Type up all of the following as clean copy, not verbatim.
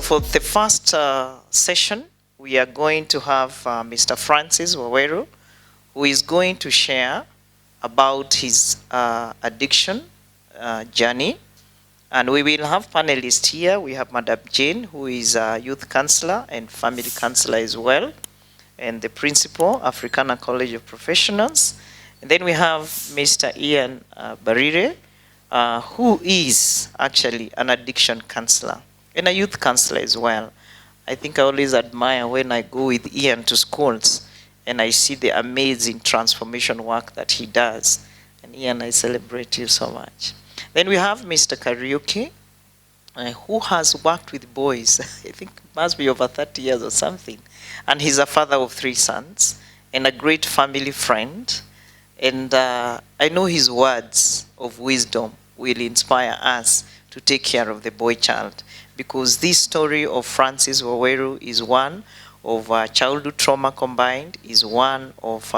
for the first session, we are going to have Mr. Francis Waweru, who is going to share about his addiction journey. And we will have panelists here. We have Madam Jane, who is a youth counselor and family counselor as well, and the principal, Africana College of Professionals. And then we have Mr. Ian Mbarire, who is actually an addiction counselor and a youth counselor as well. I think I always admire when I go with Ian to schools and I see the amazing transformation work that he does. And Ian, I celebrate you so much. Then we have Mr. Kariuki, who has worked with boys, I think must be over 30 years or something. And he's a father of 3 sons and a great family friend. And I know his words of wisdom will inspire us to take care of the boy child, because this story of Francis Waweru is one of childhood trauma combined, is one of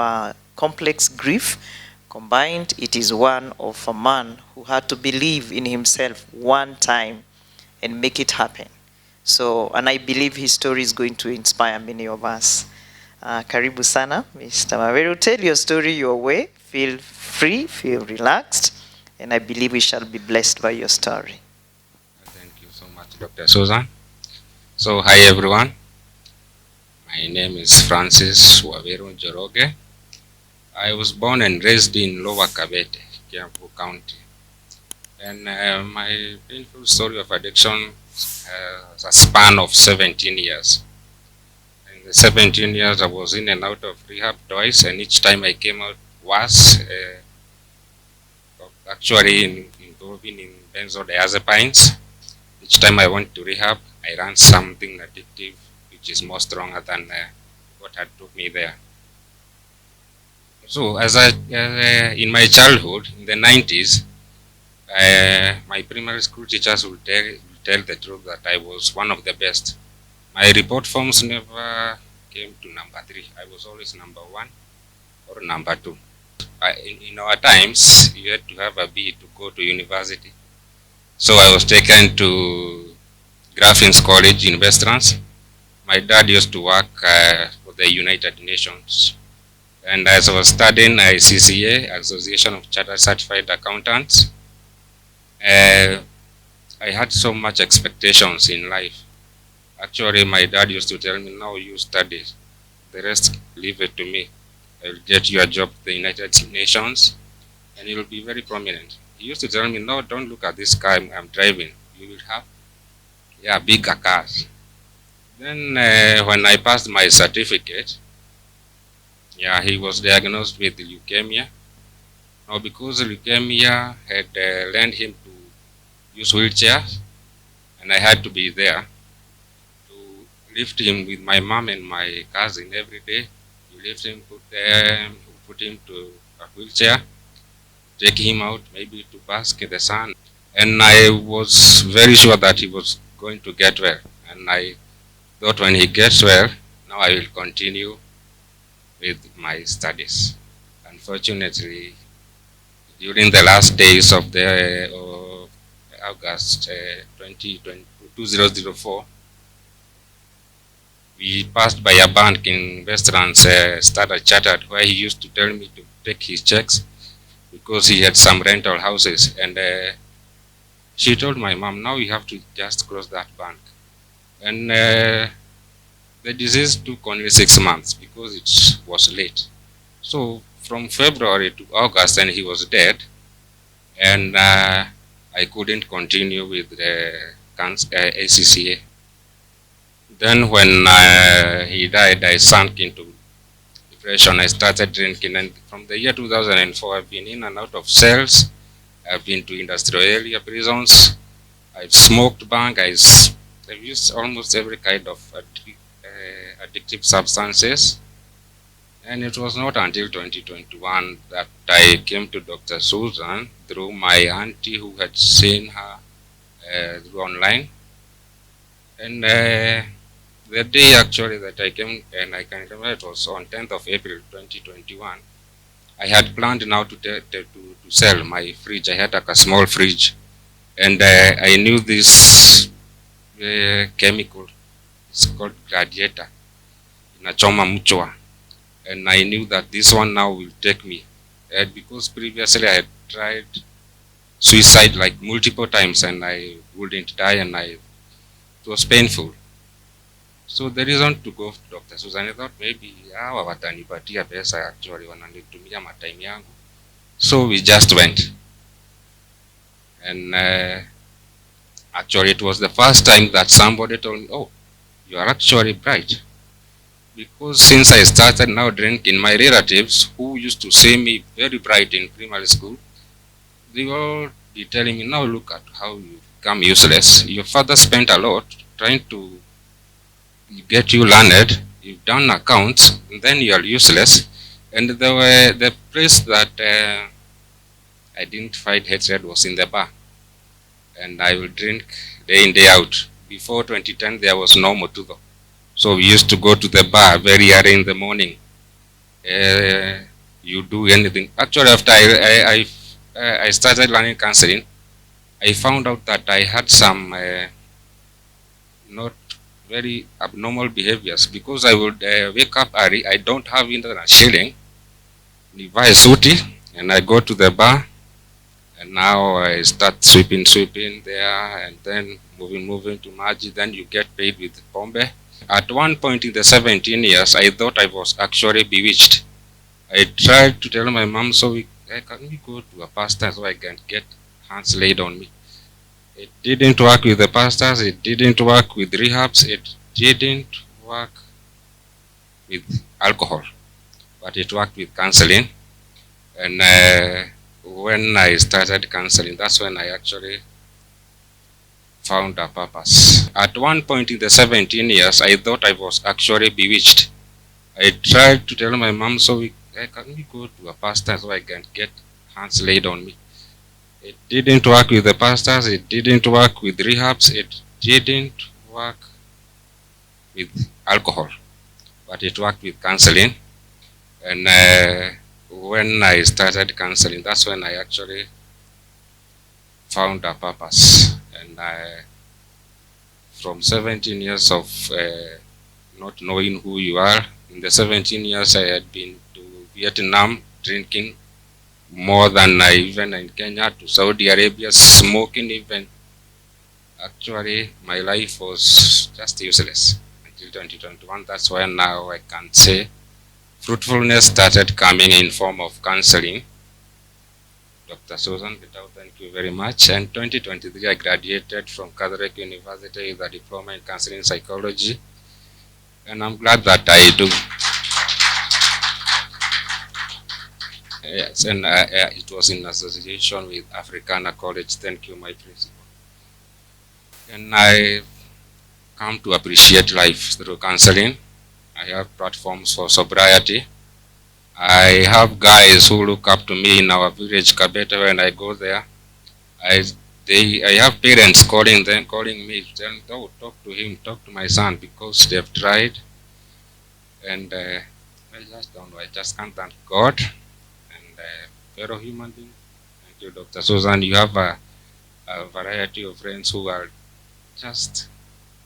complex grief combined. It is one of a man who had to believe in himself one time and make it happen. So, and I believe his story is going to inspire many of us. Karibu sana, Mr. Waweru, tell your story your way. Feel free, feel relaxed, and I believe we shall be blessed by your story. Thank you so much, Dr. Susan. So, hi everyone. My name is Francis Waweru Njoroge. I was born and raised in Lower Kabete, Kiambu County. And my painful story of addiction has a span of 17 years. In the 17 years, I was in and out of rehab twice, and each time I came out worse, actually involving in benzodiazepines. Each time I went to rehab, I ran something addictive, which is more stronger than what had took me there. So, as in my childhood, in the 90s, my primary school teachers would tell the truth that I was one of the best. My report forms never came to number 3. I was always number 1 or number 2. In our times, you had to have a B to go to university. So I was taken to Graffin's College in Westlands. My dad used to work for the United Nations. And as I was studying CCA, Association of Chartered Certified Accountants, I had so much expectations in life. Actually, my dad used to tell me, now you study, the rest leave it to me. I'll get you a job at the United Nations and you'll be very prominent. He used to tell me, no, don't look at this car I'm driving. You will have bigger cars. Then when I passed my certificate, he was diagnosed with leukemia. Now, because leukemia had led him to use wheelchairs, and I had to be there to lift him with my mom and my cousin every day. You lift him, put him to a wheelchair, take him out, maybe to bask in the sun. And I was very sure that he was going to get well. And I thought when he gets well, now I will continue with my studies. Unfortunately, during the last days of the August 2004, we passed by a bank in Westlands, Standard Chartered, where he used to tell me to take his checks because he had some rental houses. And she told my mom, now you have to just close that bank. And the disease took only 6 months because it was late. So from February to August, and he was dead, and I couldn't continue with the ACCA. Then when he died, I sank into depression. I started drinking, and from the year 2004, I've been in and out of cells. I've been to industrial area prisons. I've smoked bang. I've used almost every kind of addictive substances. And it was not until 2021 that I came to Dr. Susan through my auntie who had seen her through online. And the day actually that I came, and I can remember it was on 10th of April 2021, I had planned now to sell my fridge. I had like a small fridge. And I knew this chemical. It's called gladiator. Inachoma mchwa. And I knew that this one now will take me. Because previously I had tried suicide like multiple times and I wouldn't die and it was painful. So the reason to go to Dr. Susan, I thought maybe hawa watanipatia pesa, actually wananitumia matime yangu. So we just went. And actually it was the first time that somebody told me, oh, you are actually bright. Because since I started now drinking, my relatives who used to see me very bright in primary school, they all be telling me, now look at how you become useless. Your father spent a lot trying to get you learned, you've done accounts, and then you are useless. And the place that I didn't find hatred was in the bar. And I will drink day in, day out. Before 2010, there was no motudo. So we used to go to the bar very early in the morning. You do anything. Actually, after I started learning counseling, I found out that I had some not very abnormal behaviors because I would wake up early. I don't have even a shilling. Nivae suti and I go to the bar. And now I start sweeping there and then moving to Maji. Then you get paid with pombe. At one point in the 17 years, I thought I was actually bewitched. I tried to tell my mom, so can we go to a pastor so I can get hands laid on me. It didn't work with the pastors. It didn't work with rehabs. It didn't work with alcohol. But it worked with counseling. And when I started counseling, that's when I actually found a purpose. At one point in the 17 years, I thought I was actually bewitched. I tried to tell my mom, so can we go to a pastor so I can get hands laid on me. It didn't work with the pastors. It didn't work with rehabs. It didn't work with alcohol. But it worked with counseling. And when I started counseling, that's when I actually found a purpose. And from 17 years of not knowing who you are, in the 17 years I had been to Vietnam drinking more than even in Kenya, to Saudi Arabia, smoking even. Actually, my life was just useless until 2021. That's why now I can say fruitfulness started coming in form of counseling. Dr. Susan, thank you very much. And 2023, I graduated from Catholic University with a diploma in counseling psychology. And I'm glad that I do. Yes, and it was in association with Africana College. Thank you, my principal. And I come to appreciate life through counseling. I have platforms for sobriety. I have guys who look up to me in our village, Kabete, when I go there. I have parents calling me, telling, oh, talk to him, talk to my son, because they've tried. And I just don't know, I just can't thank God and fellow human being. Thank you, Dr. Susan. You have a variety of friends who are just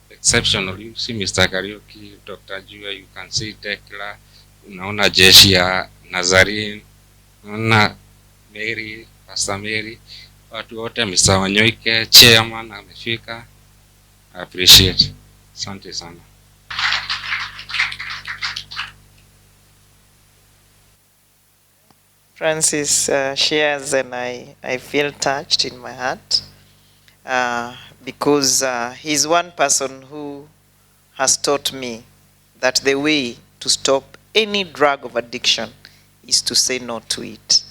exceptional. You see Mr. Kariuki, Dr. Jua, you can see Tekla, unaona jeshi ya Nazarene, unaona Mary, Pastor Mary, watu wote, Mr. Wanyoike, chairman amefika. I appreciate. Asante sana. Francis shares, and I feel touched in my heart because he's one person who has taught me that the way to stop any drug of addiction is to say no to it.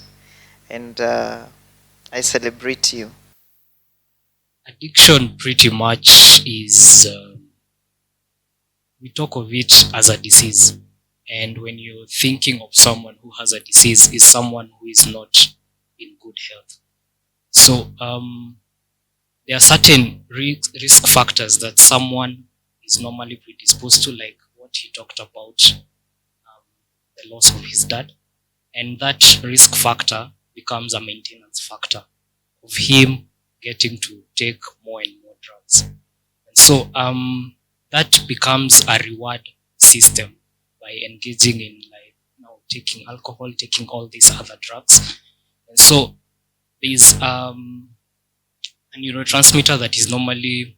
And I celebrate you. Addiction pretty much is, we talk of it as a disease. And when you're thinking of someone who has a disease, is someone who is not in good health. So there are certain risk factors that someone is normally predisposed to, like what he talked about, the loss of his dad. And that risk factor becomes a maintenance factor of him getting to take more and more drugs. And so that becomes a reward system by engaging in like now taking alcohol, taking all these other drugs. And so there's a neurotransmitter that is normally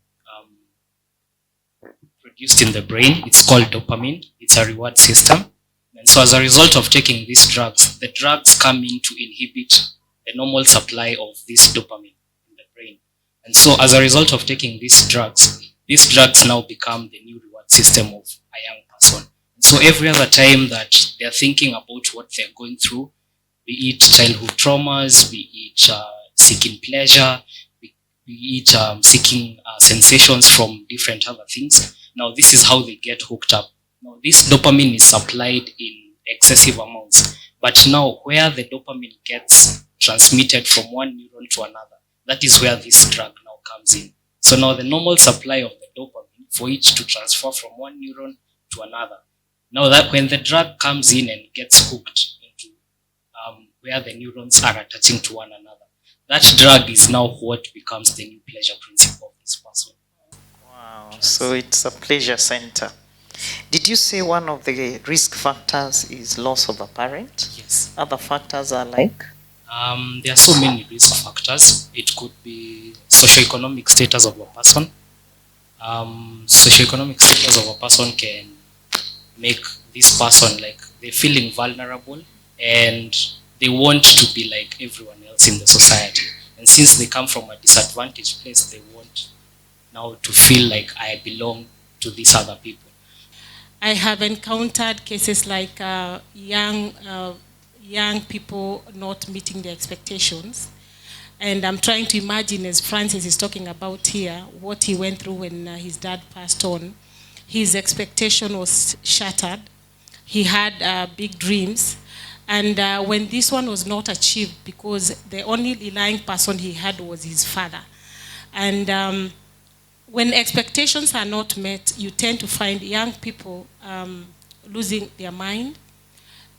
produced in the brain. It's called dopamine. It's a reward system. And so as a result of taking these drugs, the drugs come in to inhibit the normal supply of this dopamine in the brain. And so as a result of taking these drugs now become the new reward system of a young person. And so every other time that they're thinking about what they're going through, be it childhood traumas, be it seeking pleasure, be it seeking sensations from different other things, now this is how they get hooked up. Now this dopamine is supplied in excessive amounts, but now where the dopamine gets transmitted from one neuron to another, that is where this drug now comes in. So now the normal supply of the dopamine, for it to transfer from one neuron to another, now that when the drug comes in and gets hooked into where the neurons are attaching to one another, that drug is now what becomes the new pleasure principle of this person. Wow, so it's a pleasure center. Did you say one of the risk factors is loss of a parent? Yes. Other factors are like? There are so many risk factors. It could be socioeconomic status of a person. Socioeconomic status of a person can make this person like they're feeling vulnerable and they want to be like everyone else in the society. And since they come from a disadvantaged place, they want now to feel like I belong to these other people. I have encountered cases like young people not meeting their expectations. And I'm trying to imagine, as Francis is talking about here, what he went through when his dad passed on. His expectation was shattered. He had big dreams. And when this one was not achieved, because the only relying person he had was his father. And when expectations are not met, you tend to find young people losing their mind.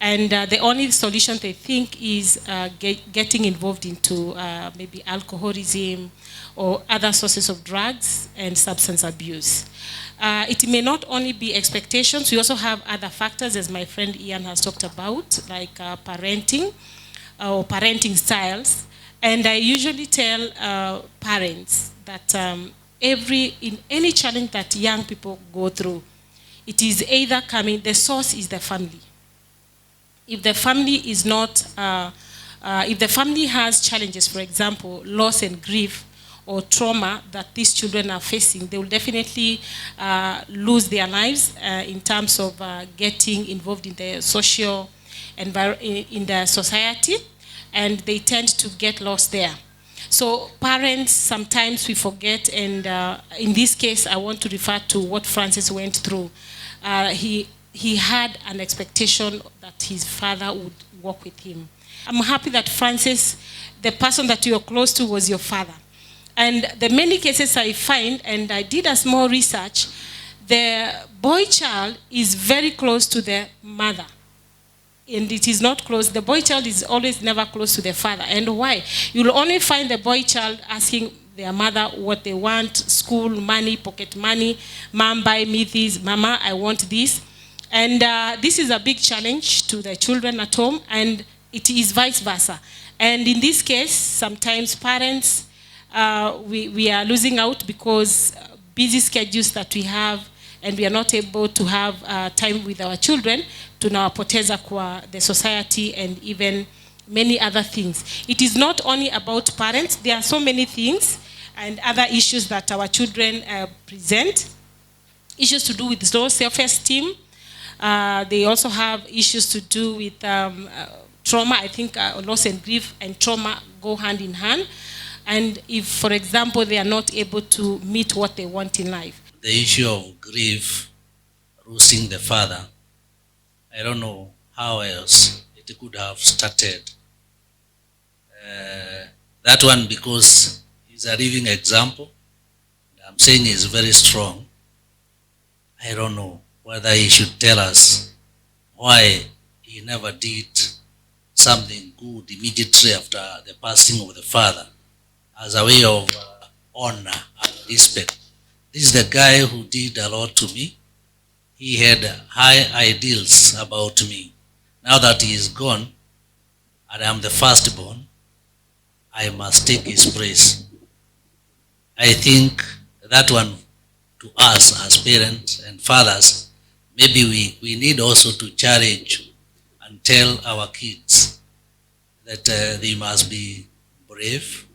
And the only solution they think is getting involved into maybe alcoholism or other sources of drugs and substance abuse. It may not only be expectations, we also have other factors, as my friend Ian has talked about, like parenting or parenting styles. And I usually tell parents that in any challenge that young people go through, it is either coming, the source is the family. If the family is not, if the family has challenges, for example, loss and grief or trauma that these children are facing, they will definitely lose their lives in terms of getting involved in the social environment, in the society, and they tend to get lost there. So parents, sometimes we forget, and in this case, I want to refer to what Francis went through. He had an expectation that his father would work with him. I'm happy that Francis, the person that you are close to, was your father. And the many cases I find, and I did a small research, the boy child is very close to the mother. And it is not close. The boy child is always never close to the father. And why? You'll only find the boy child asking their mother what they want: school, money, pocket money. Mom, buy me this. Mama, I want this. And this is a big challenge to the children at home, and it is vice versa. And in this case, sometimes parents, we are losing out because busy schedules that we have, and we are not able to have time with our children, tunawapoteza kwa the society and even many other things. It is not only about parents. There are so many things and other issues that our children present. Issues to do with low self-esteem. They also have issues to do with trauma. I think loss and grief and trauma go hand in hand. And if, for example, they are not able to meet what they want in life. The issue of grief, losing the father, I don't know how else it could have started. That one, because he's a living example, I'm saying he's very strong. I don't know whether he should tell us why he never did something good immediately after the passing of the father as a way of honor and respect This is the guy who did a lot to me. He had high ideals about me. Now that he is gone, and I am the firstborn, I must take his praise. I think that one, to us as parents and fathers, maybe we need also to challenge and tell our kids that they must be brave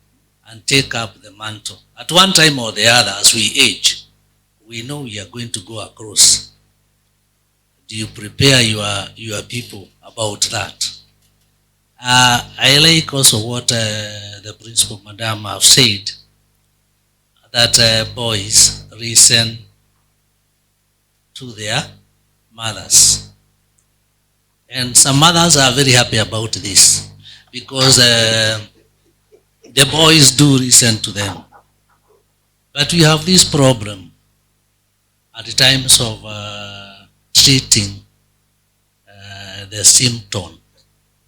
and take up the mantle. At one time or the other, as we age, we know we are going to go across. Do you prepare your people about that? I like also what the principal madam have said, that boys listen to their mothers. And some mothers are very happy about this, because the boys do listen to them. But we have this problem at the times of treating the symptom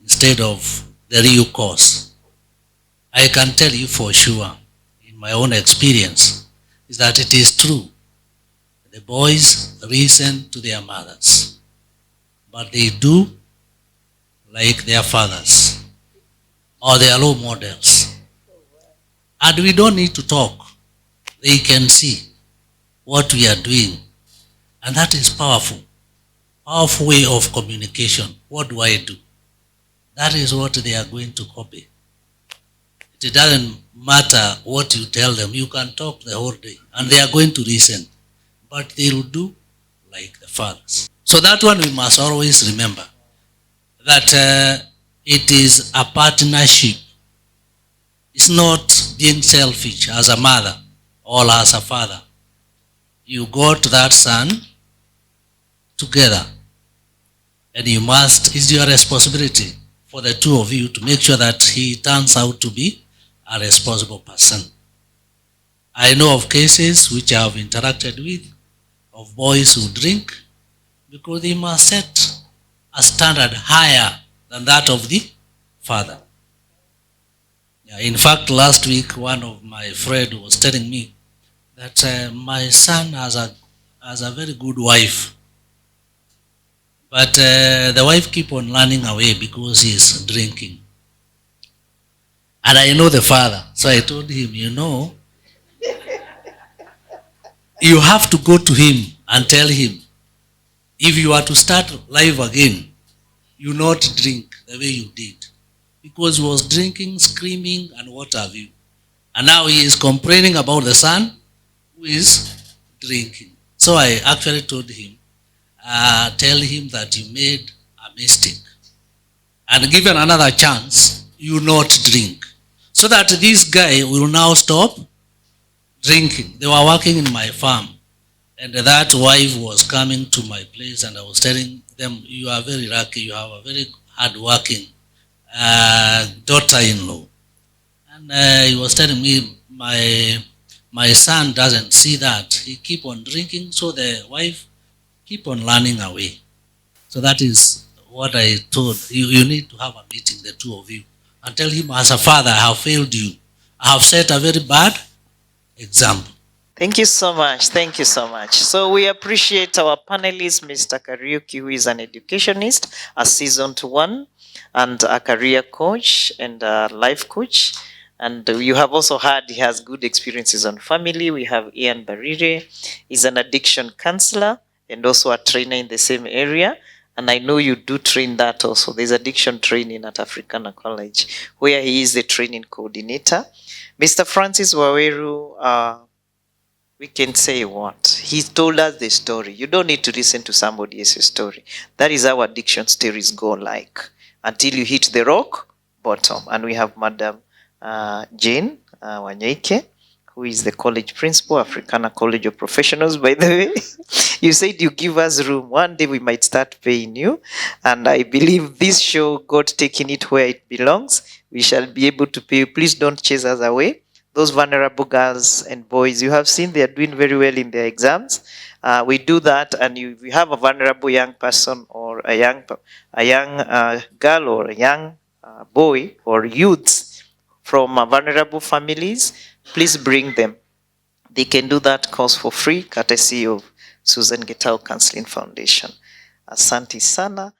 instead of the real cause. I can tell you for sure, in my own experience, is that it is true. The boys listen to their mothers, but they do like their fathers or their role models. And we don't need to talk. They can see what we are doing. And that is powerful. Powerful way of communication. What do I do? That is what they are going to copy. It doesn't matter what you tell them. You can talk the whole day and they are going to listen. But they will do like the fathers. So that one we must always remember. That it is a partnership. It's not being selfish as a mother or as a father. You got that son together, and you must, it's your responsibility for the two of you to make sure that he turns out to be a responsible person. I know of cases which I have interacted with of boys who drink because they must set a standard higher than that of the father. In fact, last week, one of my friends was telling me that my son has a very good wife, but the wife keep on running away because he is drinking. And I know the father, so I told him, you know, you have to go to him and tell him, if you are to start life again, you not drink the way you did. Because he was drinking, screaming, and what have you. And now he is complaining about the son who is drinking. So I actually told him, tell him that you made a mistake. And given another chance, you not drink. So that this guy will now stop drinking. They were working in my farm. And that wife was coming to my place and I was telling them, you are very lucky, you have a very hard-working daughter-in-law. And he was telling me, my son doesn't see that. He keep on drinking, so the wife keep on running away. So that is what I told you. You need to have a meeting, the two of you, and tell him, as a father, I have failed you. I have set a very bad example. Thank you so much. Thank you so much. So we appreciate our panelist, Mr. Kariuki, who is an educationist, a seasoned one, and a career coach and a life coach. And you have also heard he has good experiences on family. We have Ian Mbarire. He's an addiction counselor and also a trainer in the same area. And I know you do train that also. There's addiction training at Africana College, where he is the training coordinator. Mr. Francis Waweru, we can say what? He told us the story. You don't need to listen to somebody else's story. That is how addiction stories go like. Until you hit the rock bottom. And we have Madam Jane Wanyoike, who is the college principal, Africana College of Professionals, by the way. You said you give us room. One day we might start paying you. And I believe this show, God taking it where it belongs, we shall be able to pay you. Please don't chase us away. Those vulnerable girls and boys, you have seen they are doing very well in their exams. We do that, and if you have a vulnerable young person or a young girl or a young boy or youths from vulnerable families, please bring them. They can do that course for free, courtesy of Susan Getao Counseling Foundation. Asante sana.